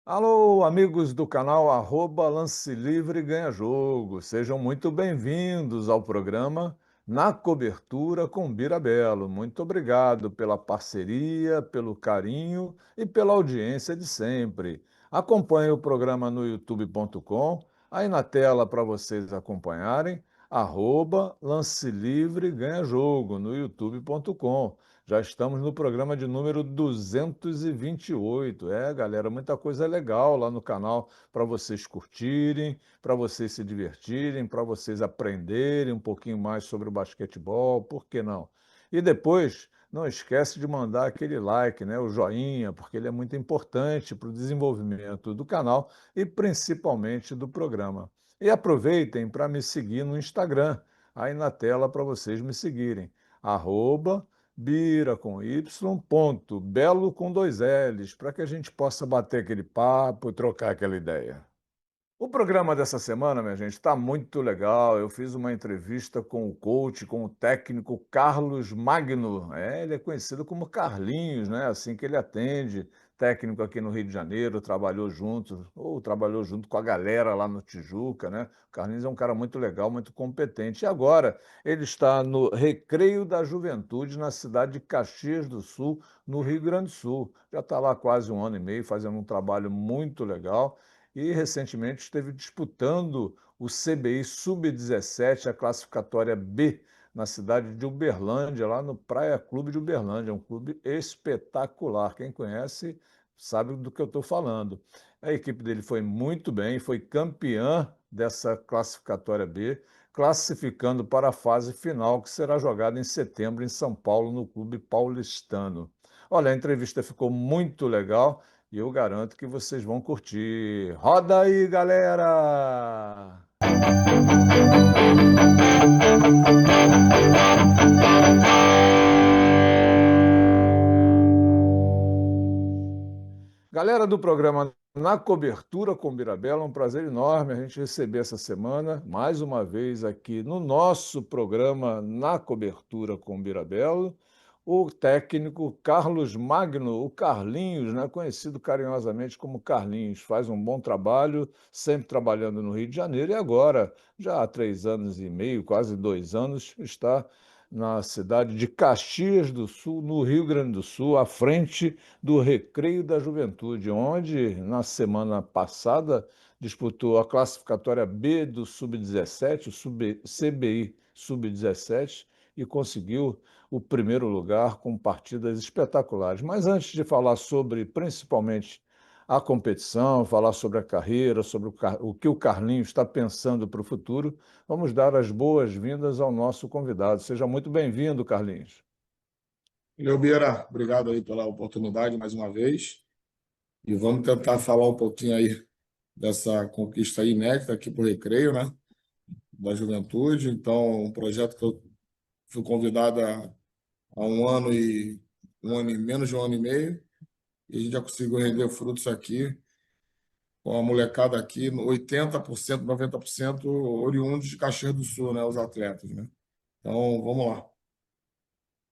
Alô, amigos do canal Lance Livre Ganha Jogo. Sejam muito bem-vindos ao programa Na Cobertura com Birabelo. Muito obrigado pela parceria, pelo carinho e pela audiência de sempre. Acompanhe o programa no youtube.com, aí na tela para vocês acompanharem, Lance Livre Ganha Jogo no youtube.com. Já estamos no programa de número 228. Galera, muita coisa legal lá no canal para vocês curtirem, para vocês se divertirem, para vocês aprenderem um pouquinho mais sobre o basquetebol, por que não? E depois, não esquece de mandar aquele like, né, o joinha, porque ele é muito importante para o desenvolvimento do canal e principalmente do programa. E aproveitem para me seguir no Instagram, aí na tela para vocês me seguirem. Arroba Bira com Y, ponto, Belo com dois L's, para que a gente possa bater aquele papo e trocar aquela ideia. O programa dessa semana, minha gente, está muito legal. Eu fiz uma entrevista com o coach, com o técnico Carlos Magno. Ele é conhecido como Carlinhos, né? Assim que ele atende. Técnico aqui no Rio de Janeiro, trabalhou junto, ou trabalhou junto com a galera lá no Tijuca, né? O Carlinhos é um cara muito legal, muito competente. E agora ele está no Recreio da Juventude, na cidade de Caxias do Sul, no Rio Grande do Sul. Já está lá quase um ano e meio, fazendo um trabalho muito legal e recentemente esteve disputando o CBI Sub-17, a classificatória B, na cidade de Uberlândia, lá no Praia Clube de Uberlândia, um clube espetacular. Quem conhece sabe do que eu estou falando. A equipe dele foi muito bem, foi campeã dessa classificatória B, classificando para a fase final, que será jogada em setembro em São Paulo, no Clube Paulistano. Olha, a entrevista ficou muito legal e eu garanto que vocês vão curtir. Roda aí, galera! Galera do programa Na Cobertura com Birabela, é um prazer enorme a gente receber essa semana, mais uma vez aqui no nosso programa Na Cobertura com Birabelo, o técnico Carlos Magno, o Carlinhos, né, conhecido carinhosamente como Carlinhos, faz um bom trabalho, sempre trabalhando no Rio de Janeiro e agora, já há 3 anos e meio, quase 2 anos, está na cidade de Caxias do Sul, no Rio Grande do Sul, à frente do Recreio da Juventude, onde na semana passada disputou a classificatória B do Sub-17, o CBI Sub-17, e conseguiu o primeiro lugar com partidas espetaculares. Mas antes de falar sobre principalmente a competição, falar sobre a carreira, sobre o que o Carlinhos está pensando para o futuro, vamos dar as boas-vindas ao nosso convidado. Seja muito bem-vindo, Carlinhos. Leobeira, obrigado aí pela oportunidade mais uma vez. E vamos tentar falar um pouquinho aí dessa conquista aí inédita aqui para o Recreio, né? Da juventude. Então, um projeto que eu fui convidado há um ano e menos de um ano e meio, e a gente já conseguiu render frutos aqui, com a molecada aqui, 80%, 90% oriundos de Caxias do Sul, né? Os atletas, né? Então, vamos lá.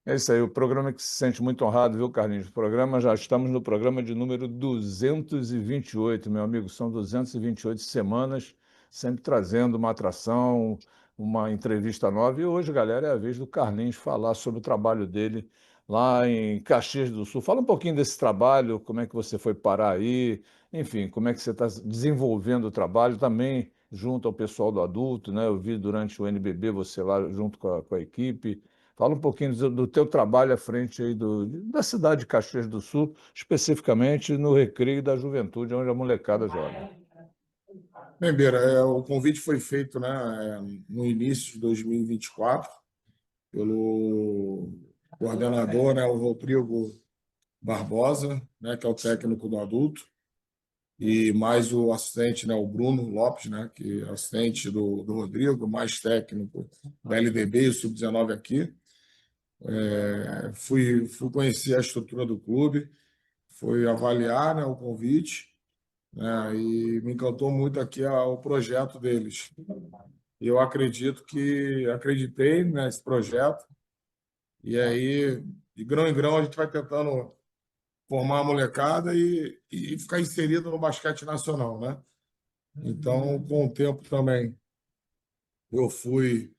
É isso aí, o programa que se sente muito honrado, viu, Carlinhos? O programa, já estamos no programa de número 228, meu amigo. São 228 semanas, sempre trazendo uma atração, uma entrevista nova. E hoje, galera, é a vez do Carlinhos falar sobre o trabalho dele lá em Caxias do Sul. Fala um pouquinho desse trabalho, como é que você foi parar aí, enfim, como é que você está desenvolvendo o trabalho também junto ao pessoal do adulto, né? Eu vi durante o NBB você lá junto com a equipe. Fala um pouquinho do teu trabalho à frente aí da cidade de Caxias do Sul, especificamente no Recreio da Juventude, onde a molecada joga. Bem, Beira, o convite foi feito, né, no início de 2024 pelo coordenador, né, o Rodrigo Barbosa, né, que é o técnico do adulto, e mais o assistente, né, o Bruno Lopes, né, que é assistente do Rodrigo, mais técnico da LDB e o Sub-19 aqui. Fui conhecer a estrutura do clube, fui avaliar, né, o convite, né, e me encantou muito aqui o projeto deles. E eu acreditei nesse projeto, e aí, de grão em grão, a gente vai tentando formar a molecada e ficar inserido no basquete nacional, né? Então, com o tempo também, eu fui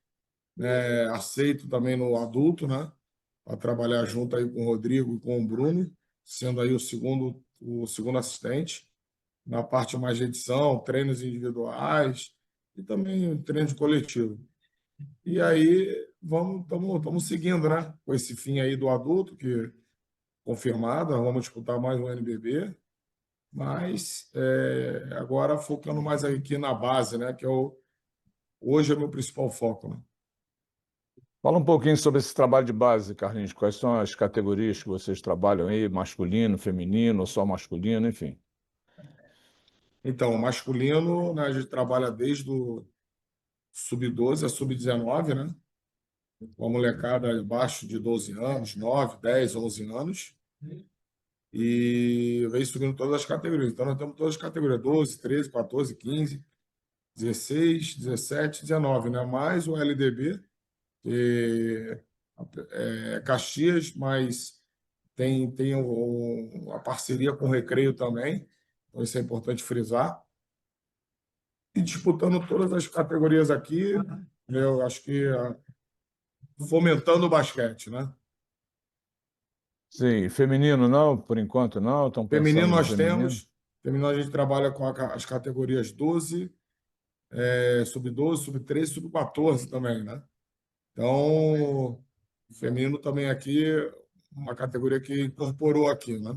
aceito também no adulto, né? Para trabalhar junto aí com o Rodrigo e com o Bruno, sendo aí o segundo assistente, na parte mais de edição, treinos individuais e também treino de coletivo. E aí estamos seguindo, né? Com esse fim aí do adulto, que confirmado, nós vamos disputar mais um NBB, mas agora focando mais aqui na base, né? Hoje é o meu principal foco, né? Fala um pouquinho sobre esse trabalho de base, Carlinhos. Quais são as categorias que vocês trabalham aí? Masculino, feminino, ou só masculino, enfim. Então, masculino, né, a gente trabalha desde o sub-12 a sub-19, né? Com a molecada abaixo de 12 anos, 9, 10, 11 anos. E vem subindo todas as categorias. Então, nós temos todas as categorias: 12, 13, 14, 15, 16, 17, 19, né? Mais o LDB, que é Caxias, mas tem a parceria com o Recreio também. Então, isso é importante frisar. E disputando todas as categorias aqui, eu acho que fomentando o basquete, né? Sim, feminino não, por enquanto não, estão Feminino pensando no nós feminino. temos. Feminino a gente trabalha com as categorias 12, sub-12, sub-13, sub-14 também, né? Então, feminino também aqui, uma categoria que incorporou aqui, né?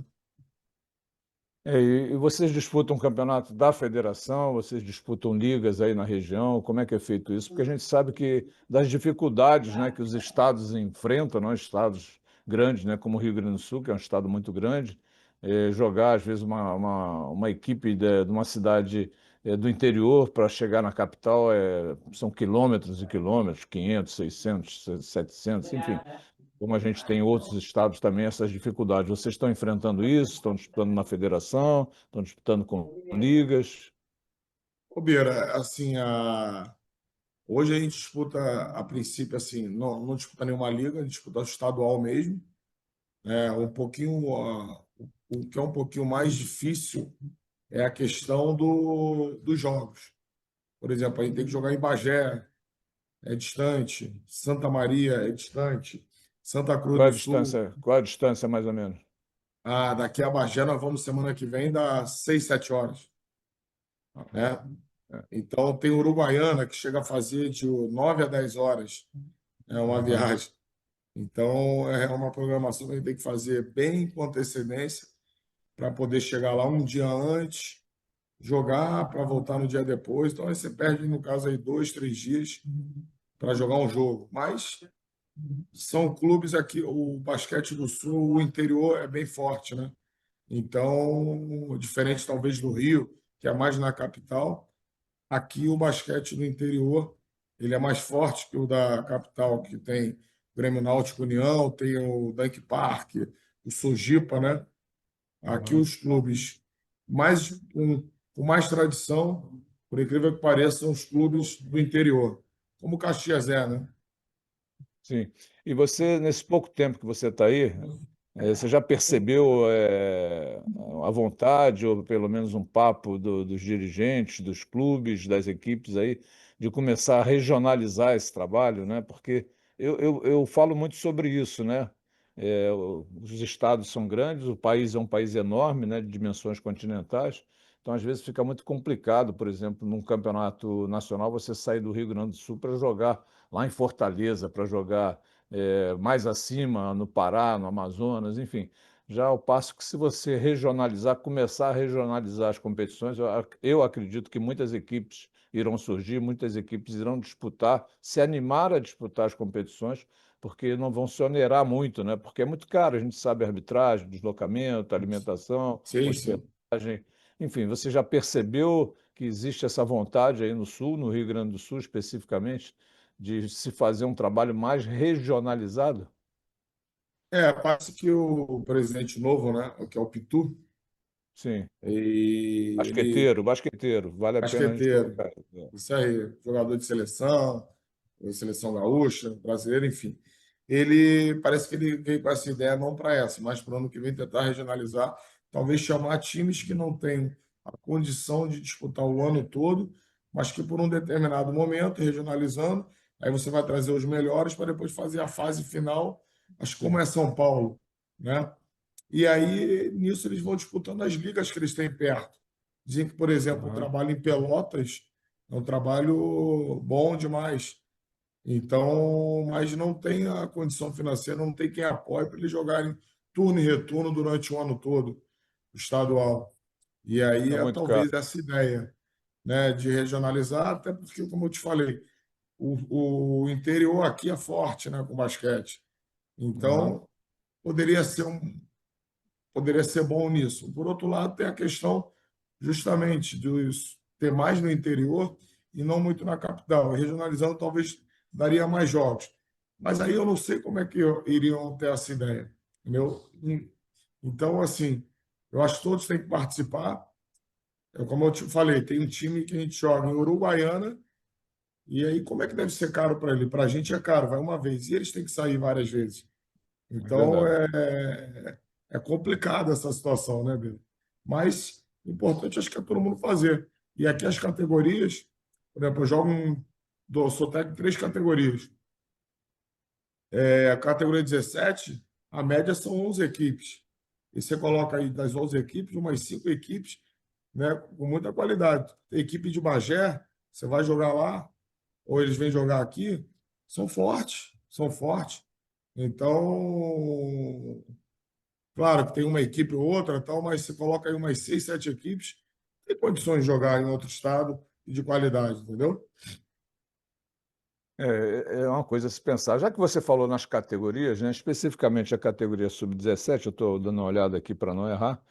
E vocês disputam um campeonato da federação, vocês disputam ligas aí na região, como é que é feito isso? Porque a gente sabe que das dificuldades, né, que os estados enfrentam, não, estados grandes, né, como o Rio Grande do Sul, que é um estado muito grande, jogar às vezes uma equipe de uma cidade do interior para chegar na capital são quilômetros e quilômetros, 500, 600, 700, enfim. Como a gente tem em outros estados também essas dificuldades. Vocês estão enfrentando isso? Estão disputando na federação? Estão disputando com ligas? Ô, Beira, assim, hoje a gente disputa, a princípio, assim, não disputa nenhuma liga, a gente disputa o estadual mesmo. Um pouquinho, o que é um pouquinho mais difícil é a questão dos jogos. Por exemplo, a gente tem que jogar em Bagé, é distante, Santa Maria é distante, Santa Cruz Qual é a do Sul. distância? Qual é a distância mais ou menos? Daqui a Bagé nós vamos semana que vem, dá 6, 7 horas, né? É. Então tem Uruguaiana que chega a fazer de 9 a 10 horas, é uma viagem. Então é uma programação que a gente tem que fazer bem com antecedência para poder chegar lá um dia antes, jogar para voltar no dia depois. Então aí você perde, no caso, aí 2, 3 dias para jogar um jogo. Mas são clubes aqui, o basquete do Sul, o interior é bem forte, né? Então, diferente talvez do Rio, que é mais na capital, aqui o basquete do interior ele é mais forte que o da capital, que tem o Grêmio Náutico União, tem o Dunk Park, o Sojipa, né? Aqui os clubes com mais tradição, por incrível que pareça, são os clubes do interior, como o Caxias é, né? Sim. E você, nesse pouco tempo que você está aí, você já percebeu a vontade, ou pelo menos um papo dos dirigentes, dos clubes, das equipes aí, de começar a regionalizar esse trabalho, né? Porque eu falo muito sobre isso, né? Os estados são grandes, o país é um país enorme, né, de dimensões continentais, então às vezes fica muito complicado, por exemplo, num campeonato nacional, você sair do Rio Grande do Sul para jogar lá em Fortaleza, para jogar mais acima, no Pará, no Amazonas, enfim. Já ao passo que se você regionalizar, começar a regionalizar as competições, eu acredito que muitas equipes irão surgir, muitas equipes irão disputar, se animar a disputar as competições, porque não vão se onerar muito, né? Porque é muito caro, a gente sabe arbitragem, deslocamento, alimentação, Sim, sim. hospedagem, enfim, você já percebeu que existe essa vontade aí no Sul, no Rio Grande do Sul especificamente, de se fazer um trabalho mais regionalizado? Parece que o presidente novo, né, que é o Pitu, Sim. e ele Basqueteiro, basqueteiro, vale a pena a gente basqueteiro, colocar. isso aí, jogador de seleção gaúcha, brasileiro, enfim. ele parece que ele veio com essa ideia não para essa, mas para o ano que vem tentar regionalizar, talvez chamar times que não têm a condição de disputar o ano todo, mas que por um determinado momento, regionalizando, aí você vai trazer os melhores para depois fazer a fase final, mas como é São Paulo, né? E aí, nisso, eles vão disputando as ligas que eles têm perto. Dizem que, por exemplo, o Aham. trabalho em Pelotas é um trabalho bom demais. Então, mas não tem a condição financeira, não tem quem apoie para eles jogarem turno e retorno durante o ano todo, o estadual. E aí É é muito caro. talvez essa ideia, né, de regionalizar, até porque, como eu te falei, o interior aqui é forte, né, com basquete. Aham. Então, poderia ser poderia ser bom nisso. Por outro lado, tem a questão justamente de ter mais no interior e não muito na capital. Regionalizando talvez daria mais jogos. Mas aí eu não sei como é que iriam ter essa ideia, entendeu? Então, assim, eu acho que todos têm que participar. Como eu te falei, tem um time que a gente joga em Uruguaiana, e aí como é que deve ser caro para ele? Para a gente é caro, vai uma vez, e eles têm que sair várias vezes. É Então, verdade. é complicada essa situação, né, Bento? Mas o importante acho que é todo mundo fazer. E aqui as categorias, por exemplo, eu jogo sou técnico em três categorias. A categoria 17, a média são 11 equipes. E você coloca aí das 11 equipes, umas 5 equipes, né, com muita qualidade. Tem equipe de Bagé, você vai jogar lá, ou eles vêm jogar aqui, são fortes, são fortes. Então, claro que tem uma equipe ou outra, tal, mas você coloca aí umas 6, 7 equipes, tem condições de jogar em outro estado e de qualidade, entendeu? É uma coisa a se pensar. Já que você falou nas categorias, né, especificamente a categoria sub-17, eu estou dando uma olhada aqui para não errar.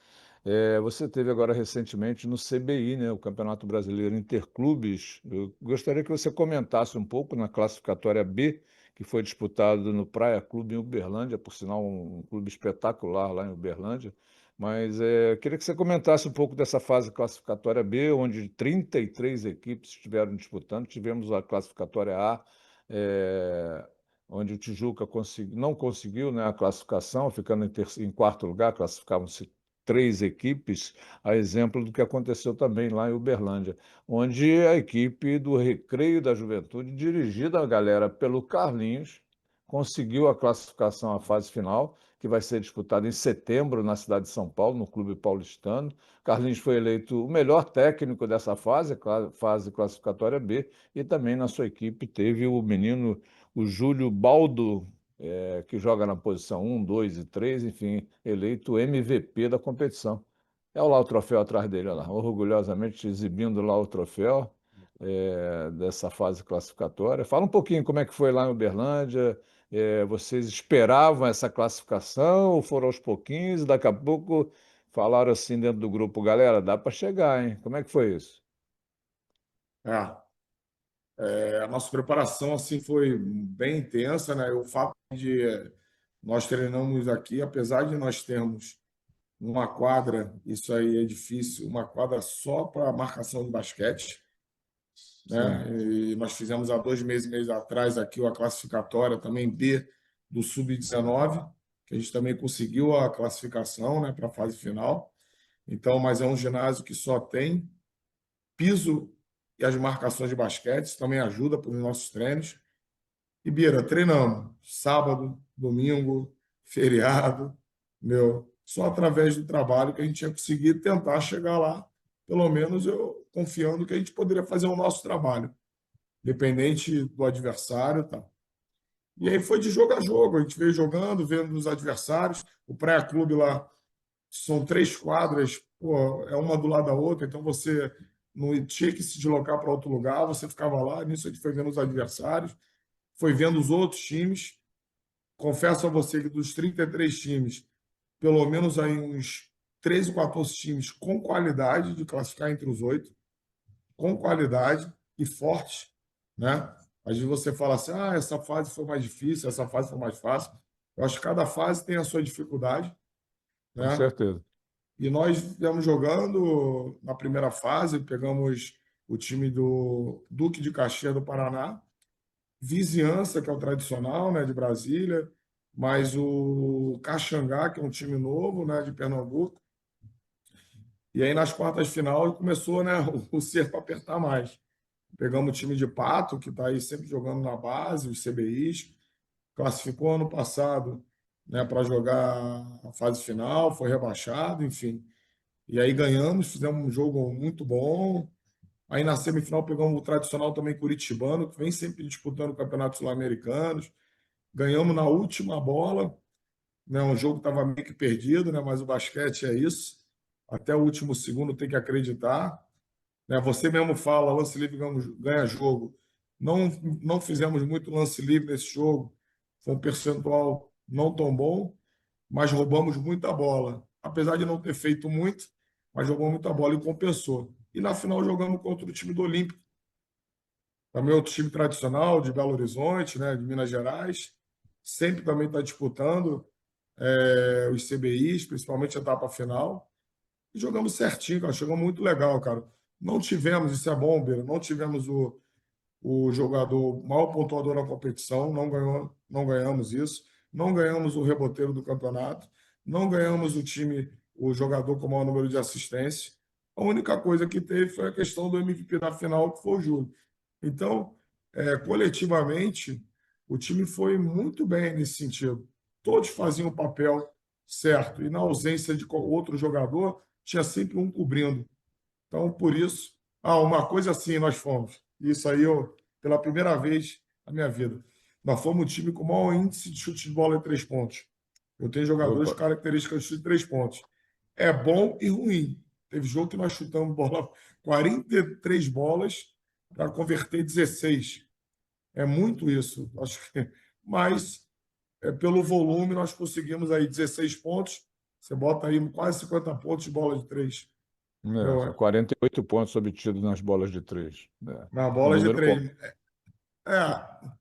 Você teve agora recentemente no CBI, né, o Campeonato Brasileiro Interclubes. Eu gostaria que você comentasse um pouco na classificatória B, que foi disputado no Praia Clube em Uberlândia, por sinal, um clube espetacular lá em Uberlândia. Mas queria que você comentasse um pouco dessa fase classificatória B, onde 33 equipes estiveram disputando. Tivemos a classificatória A, é, onde o Tijuca não conseguiu, né, a classificação, ficando em quarto lugar, classificavam-se três equipes, a exemplo do que aconteceu também lá em Uberlândia, onde a equipe do Recreio da Juventude, dirigida a galera pelo Carlinhos, conseguiu a classificação à fase final, que vai ser disputada em setembro na cidade de São Paulo, no Clube Paulistano. Carlinhos foi eleito o melhor técnico dessa fase classificatória B, e também na sua equipe teve o menino, o Júlio Baldo, que joga na posição 1, 2 e 3, enfim, eleito MVP da competição. É lá o troféu atrás dele, olha lá, orgulhosamente exibindo lá o troféu dessa fase classificatória. Fala um pouquinho como é que foi lá em Uberlândia. Vocês esperavam essa classificação ou foram aos pouquinhos? Daqui a pouco falaram assim dentro do grupo, galera, dá para chegar, hein? Como é que foi isso? É, a nossa preparação assim foi bem intensa, né? O fato de nós treinamos aqui, apesar de nós termos uma quadra, isso aí é difícil, uma quadra só para marcação de basquete, Sim, né? E nós fizemos há 2 meses atrás aqui a classificatória também B do Sub-19, que a gente também conseguiu a classificação, né, para a fase final. Então, mas é um ginásio que só tem piso e as marcações de basquete, isso também ajuda para os nossos treinos. E Bira, treinamos sábado, domingo, feriado, meu, só através do trabalho que a gente ia conseguir tentar chegar lá, pelo menos eu confiando que a gente poderia fazer o nosso trabalho, dependente do adversário, tá? E aí foi de jogo a jogo, a gente veio jogando, vendo os adversários, o Praia Clube lá são três quadras, pô, é uma do lado da outra, então você não tinha que se deslocar para outro lugar, você ficava lá, nisso a gente foi vendo os adversários, foi vendo os outros times. Confesso a você que dos 33 times, pelo menos aí uns 13 ou 14 times com qualidade de classificar entre os oito, com qualidade e forte, né? Às vezes você fala assim, essa fase foi mais difícil, essa fase foi mais fácil. Eu acho que cada fase tem a sua dificuldade, com né? certeza. E nós viemos jogando na primeira fase, pegamos o time do Duque de Caxias do Paraná Viziança, que é o tradicional, né, de Brasília, mais o Caxangá, que é um time novo, né, de Pernambuco. E aí, nas quartas de final, começou, né, o cerco a apertar mais. Pegamos o time de Pato, que está aí sempre jogando na base, os CBIs, classificou ano passado, né, para jogar a fase final, foi rebaixado, enfim. E aí ganhamos, fizemos um jogo muito bom. Aí na semifinal pegamos o tradicional também curitibano, que vem sempre disputando campeonatos sul-americanos. Ganhamos na última bola, né? Um jogo que estava meio que perdido, né? Mas o basquete é isso. Até o último segundo tem que acreditar, né? Você mesmo fala, lance livre ganha jogo. Não, não fizemos muito lance livre nesse jogo. Foi um percentual não tão bom, mas roubamos muita bola. Apesar de não ter feito muito, mas jogamos muita bola e compensou. E na final jogamos contra o time do Olímpico, também outro time tradicional de Belo Horizonte, né, de Minas Gerais. Sempre também está disputando os CBIs, principalmente a etapa final. E jogamos certinho, cara. Chegou muito legal, cara. Não tivemos, isso é bom, Beira, não tivemos o jogador maior pontuador na competição, não ganhamos isso. Não ganhamos o reboteiro do campeonato. Não ganhamos o time, o jogador com o maior número de assistência. A única coisa que teve foi a questão do MVP da final, que foi o Júlio. Então, coletivamente, o time foi muito bem nesse sentido. Todos faziam o papel certo. E na ausência de outro jogador, tinha sempre um cobrindo. Então, por isso, uma coisa assim nós fomos. Isso aí, eu, pela primeira vez na minha vida. Nós fomos o time com o maior índice de chute de bola em 3 pontos. Eu tenho jogadores Opa. com características de chute de 3 pontos. É bom e ruim. Teve jogo que nós chutamos bola, 43 bolas para converter 16. É muito isso. Acho que, mas, pelo volume, nós conseguimos aí 16 pontos. Você bota aí quase 50 pontos de bola de três. São 48 pontos obtidos nas bolas de três. Na Um bola de número bom. três.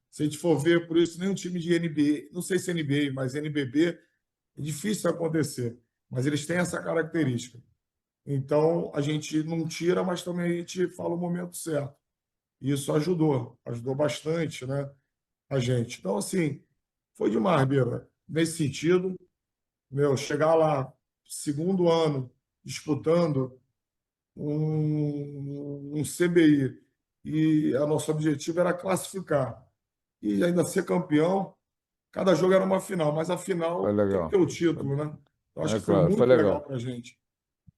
Se a gente for ver, por isso, nem um time de NBA, não sei se NBA, mas NBB, é difícil acontecer. Mas eles têm essa característica. Então, a gente não tira, mas também a gente fala o momento certo. E isso ajudou bastante, né, a gente. Então, assim, foi demais, Beira, nesse sentido. Meu, chegar lá, segundo ano, disputando um CBI, e o nosso objetivo era classificar e ainda ser campeão. Cada jogo era uma final, mas a Foi final tem que legal. ter o título, né? Eu acho É que foi claro, foi muito legal legal. para a gente.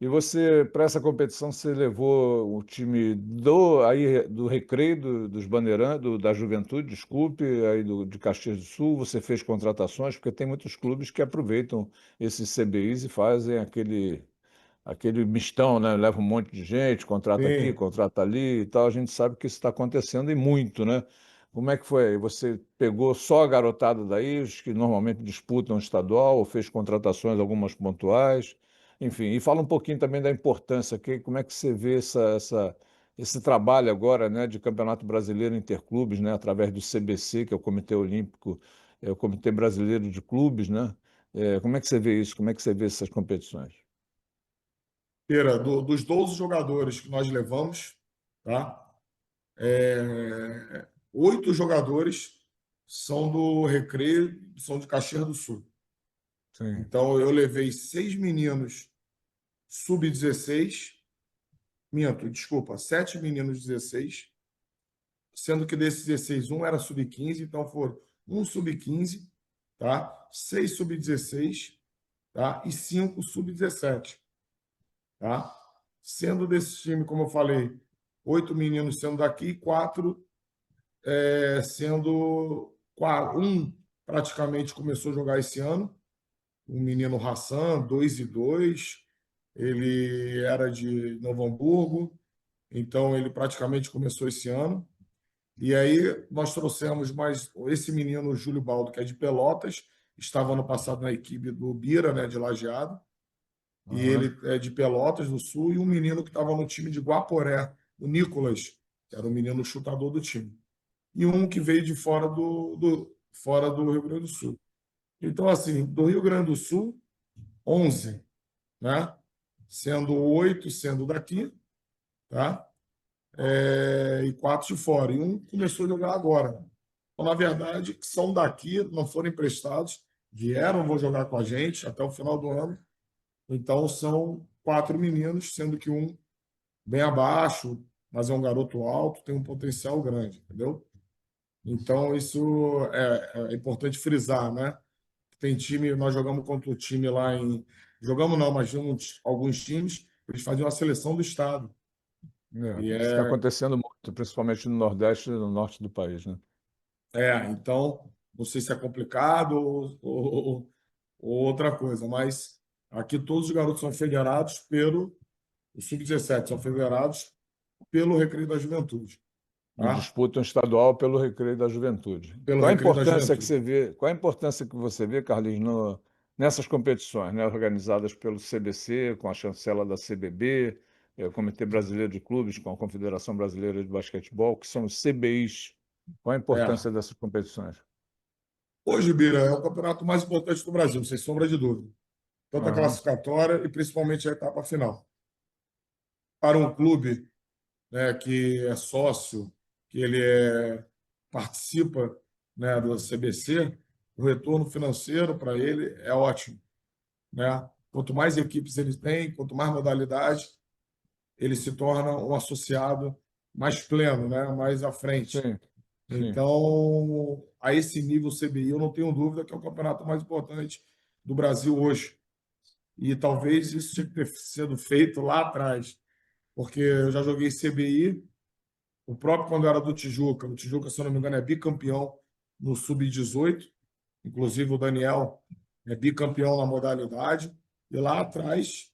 E você, para essa competição, você levou o time do Recreio, dos Bandeirantes, da Juventude, desculpe, aí de Caxias do Sul, você fez contratações, porque tem muitos clubes que aproveitam esses CBIs e fazem aquele mistão, né? Leva um monte de gente, contrata aqui, Sim. contrata ali e tal. A gente sabe que isso está acontecendo e muito, né? Como é que foi aí? Você pegou só a garotada daí, os que normalmente disputam o estadual, ou fez contratações algumas pontuais? Enfim, e fala um pouquinho também da importância, como é que você vê esse trabalho agora, né, de Campeonato Brasileiro Interclubes, né, através do CBC, que é o Comitê Olímpico, é o Comitê Brasileiro de Clubes, né? Como é que você vê isso? Como é que você vê essas competições? Pera, dos 12 jogadores que nós levamos, tá? 8 jogadores são do Recreio, são de Caxias do Sul. Sim. Então, eu levei 6 meninos sub-16, minto, desculpa, 7 meninos 16, sendo que desses 16, um era sub-15, então foram um sub-15, tá? 6 sub-16, tá? E 5 sub-17, tá? Sendo desse time, como eu falei, 8 meninos sendo daqui, 4 sendo um praticamente começou a jogar esse ano, um menino Hassan, 2 e 2, ele era de Novo Hamburgo, então ele praticamente começou esse ano. E aí nós trouxemos mais esse menino, Júlio Baldo, que é de Pelotas, estava ano passado na equipe do Bira, né, de Lajeado, e Aham. ele é de Pelotas do Sul, e um menino que estava no time de Guaporé, o Nicolas, que era o menino chutador do time. E um que veio de fora do Rio Grande do Sul. Então, assim, do Rio Grande do Sul, 11, né? Sendo 8 sendo daqui, tá? E 4 de fora. E um começou a jogar agora. Então, na verdade, que são daqui, não foram emprestados, vieram, vão jogar com a gente até o final do ano. Então, são 4 meninos, sendo que um bem abaixo, mas é um garoto alto, tem um potencial grande, entendeu? Então, isso é importante frisar, né? Tem time, nós jogamos contra o time lá em. Jogamos não, mas alguns times, eles faziam a seleção do estado. E Isso está acontecendo muito, principalmente no Nordeste e no Norte do país, né? então, não sei se é complicado ou outra coisa, mas aqui todos os garotos são federados pelo. Os sub-17 são federados pelo Recreio da Juventude, E tá? disputam estadual pelo Recreio da Juventude. Pelo Qual a Recreio da importância que Juventude. você vê, qual a importância que você vê, Carlinhos, nessas competições, né, organizadas pelo CBC, com a chancela da CBB, o Comitê Brasileiro de Clubes, com a Confederação Brasileira de Basquetebol, que são os CBIs. Qual a É. importância dessas competições? Hoje, Bira, é o campeonato mais importante do Brasil, sem sombra de dúvida. Tanto a Aham, classificatória e principalmente a etapa final. Para um clube, né, que é sócio, que participa, né, do CBC, o retorno financeiro para ele é ótimo, né? Quanto mais equipes ele tem, quanto mais modalidade, ele se torna um associado mais pleno, né, mais à frente. sim, sim. Então, a esse nível CBI, eu não tenho dúvida que é o campeonato mais importante do Brasil hoje. E talvez isso tinha que ter sido feito lá atrás, porque eu já joguei CBI, o próprio quando era do Tijuca. O Tijuca, se eu não me engano, é bicampeão no Sub-18. Inclusive, o Daniel é bicampeão na modalidade. E lá atrás,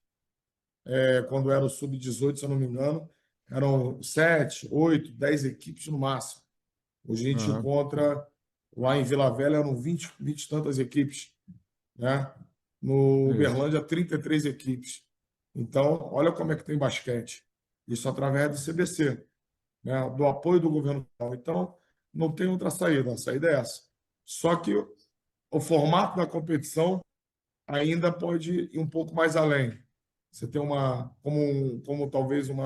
quando era o Sub-18, se eu não me engano, eram 7, 8, 10 equipes no máximo. Hoje a gente Aham, encontra lá em Vila Velha eram 20 e tantas equipes, né? No isso. Uberlândia, 33 equipes. Então, olha como é que tem basquete. Isso através do CBC, né? Do apoio do governo federal. Então, não tem outra saída. A saída é essa. Só que o formato da competição ainda pode ir um pouco mais além. Você tem como talvez um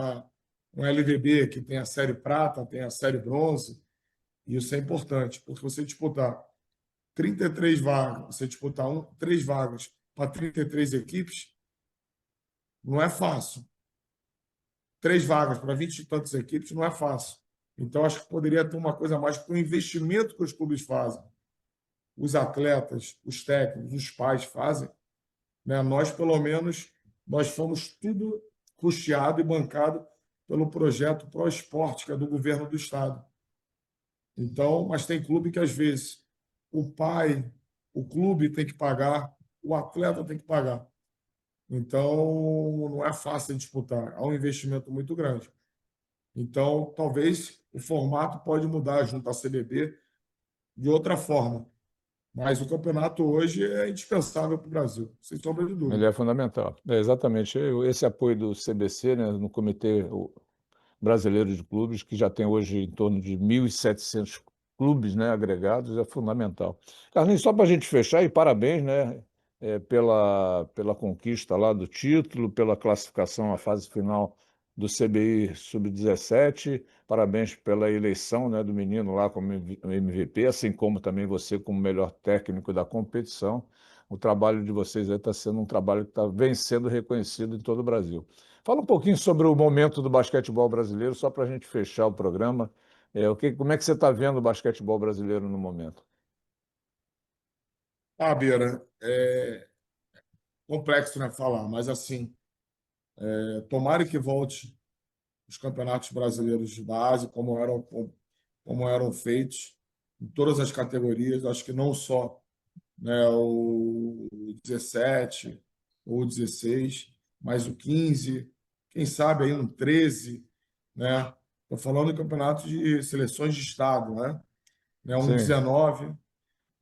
LVB, que tem a série prata, tem a série bronze, e isso é importante, porque você disputar 33 vagas, você disputar 3 vagas para 33 equipes, não é fácil. 3 vagas para 20 e tantas equipes não é fácil. Então, acho que poderia ter uma coisa a mais com o investimento que os clubes fazem. Os atletas, os técnicos, os pais fazem. Né? Nós, pelo menos, nós fomos tudo custeado e bancado pelo projeto Pro Esporte, que é do governo do estado. Então, mas tem clube que às vezes o pai, o clube tem que pagar, o atleta tem que pagar. Então, não é fácil de disputar, há um investimento muito grande. Então, talvez o formato pode mudar junto à CBB de outra forma, mas o campeonato hoje é indispensável para o Brasil, sem sombra de Ele dúvida. é fundamental. É exatamente. Esse apoio do CBC, né, no Comitê Brasileiro de Clubes, que já tem hoje em torno de 1.700 clubes, né, agregados, é fundamental. Carlinhos, só para a gente fechar, e parabéns, né, pela conquista lá do título, pela classificação à fase final do CBI Sub-17, parabéns pela eleição, né, do menino lá como MVP, assim como também você como melhor técnico da competição. O trabalho de vocês aí está sendo um trabalho que vem sendo reconhecido em todo o Brasil. Fala um pouquinho sobre o momento do basquetebol brasileiro, só para a gente fechar o programa. Como é que você está vendo o basquetebol brasileiro no momento? Ah, Beira, é complexo, né, falar, mas assim, tomara que volte os campeonatos brasileiros de base, como eram feitos em todas as categorias, acho que não só, né, o 17 ou o 16, mas o 15, quem sabe aí um 13, né? Estou falando de campeonato de seleções de estado, né? Um Sim, 19.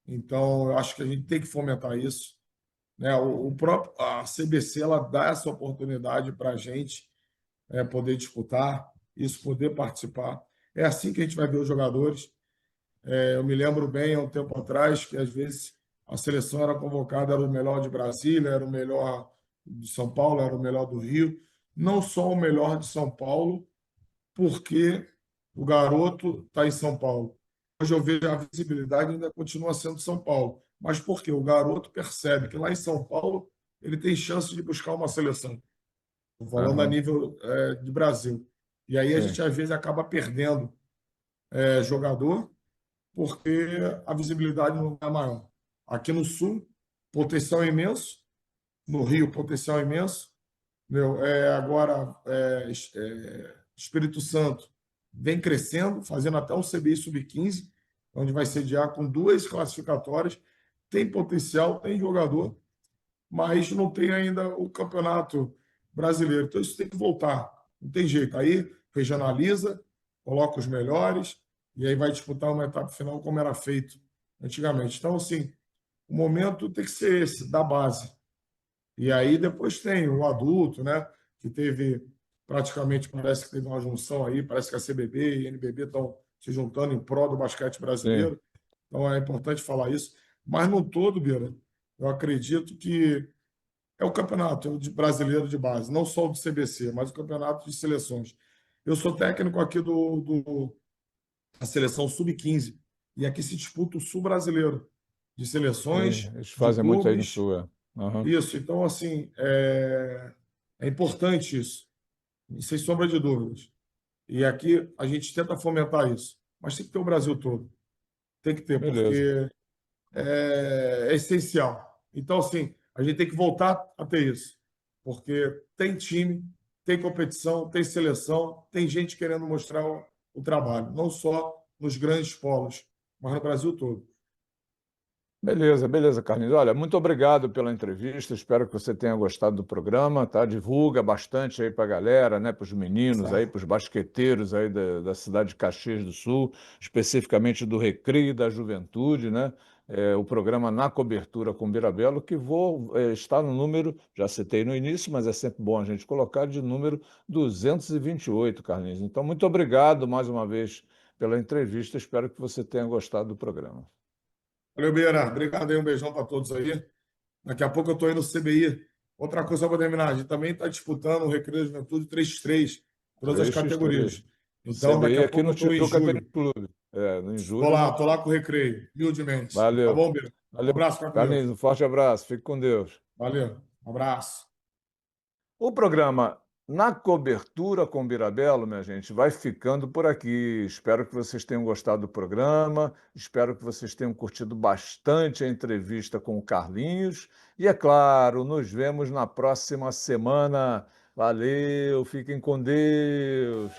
Então, eu acho que a gente tem que fomentar isso, né? O próprio a CBC ela dá essa oportunidade para a gente poder disputar, isso poder participar. É assim que a gente vai ver os jogadores. Eu me lembro bem, há um tempo atrás, que às vezes a seleção era convocada, era o melhor de Brasília, era o melhor de São Paulo, era o melhor do Rio. Não só o melhor de São Paulo, porque o garoto está em São Paulo, hoje eu vejo a visibilidade ainda continua sendo São Paulo. Mas por quê? O garoto percebe que lá em São Paulo ele tem chance de buscar uma seleção. Estou falando a Aham, nível de Brasil. E aí a sim, gente, às vezes, acaba perdendo jogador porque a visibilidade não é maior. Aqui no Sul, potencial imenso. No Rio, potencial imenso. Meu, agora, Espírito Santo vem crescendo, fazendo até um CBI Sub-15, onde vai sediar com duas classificatórias. Tem potencial, tem jogador, mas não tem ainda o campeonato brasileiro. Então, isso tem que voltar. Não tem jeito. Aí, regionaliza, coloca os melhores, e aí vai disputar uma etapa final como era feito antigamente. Então, assim, o momento tem que ser esse, da base. E aí depois tem o adulto, né? Que teve praticamente, parece que teve uma junção aí, parece que a CBB e a NBB estão se juntando em prol do basquete sim. brasileiro. Então é importante falar isso. Mas no todo, Bira, eu acredito que é o campeonato brasileiro de base, não só o do CBC, mas o campeonato de seleções. Eu sou técnico aqui da seleção Sub-15 e aqui se disputa o Sul brasileiro de Sim, seleções, eles de fazem muito aí no clubes. Sul. É. Aham. Isso, então, assim, é importante isso, sem sombra de dúvidas. E aqui a gente tenta fomentar isso, mas tem que ter o Brasil todo, tem que ter, Beleza. porque é essencial. Então, assim, a gente tem que voltar a ter isso, porque tem time, tem competição, tem seleção, tem gente querendo mostrar o trabalho, não só nos grandes polos, mas no Brasil todo. Beleza, beleza, Carlinhos. Olha, muito obrigado pela entrevista. Espero que você tenha gostado do programa, tá? Divulga bastante aí para a galera, né? Para os meninos aí, Certo? para os basqueteiros aí da cidade de Caxias do Sul, especificamente do Recreio e da Juventude, né? O programa Na Cobertura com Birabelo, que está no número, já citei no início, mas é sempre bom a gente colocar, de número 228, Carlinhos. Então, muito obrigado mais uma vez pela entrevista. Espero que você tenha gostado do programa. Valeu, Beira. Obrigado aí, um beijão para todos aí. Daqui a pouco eu estou indo no CBI. Outra coisa para terminar, a gente também está disputando o Recreio da Juventude 3x3, todas as 3x3. categorias. Então, daqui CBI a aqui pouco eu no estou em Tijuca Tênis julho. Clube. Em Estou julho, lá, né? estou lá com o Recreio, humildemente. Tá Valeu. bom, Bira? Um Valeu, abraço, fica com Carlinhos. Deus. Um forte abraço. Fique com Deus. Valeu, um abraço. O programa Na Cobertura com Birabelo, minha gente, vai ficando por aqui. Espero que vocês tenham gostado do programa. Espero que vocês tenham curtido bastante a entrevista com o Carlinhos. E, é claro, nos vemos na próxima semana. Valeu, fiquem com Deus.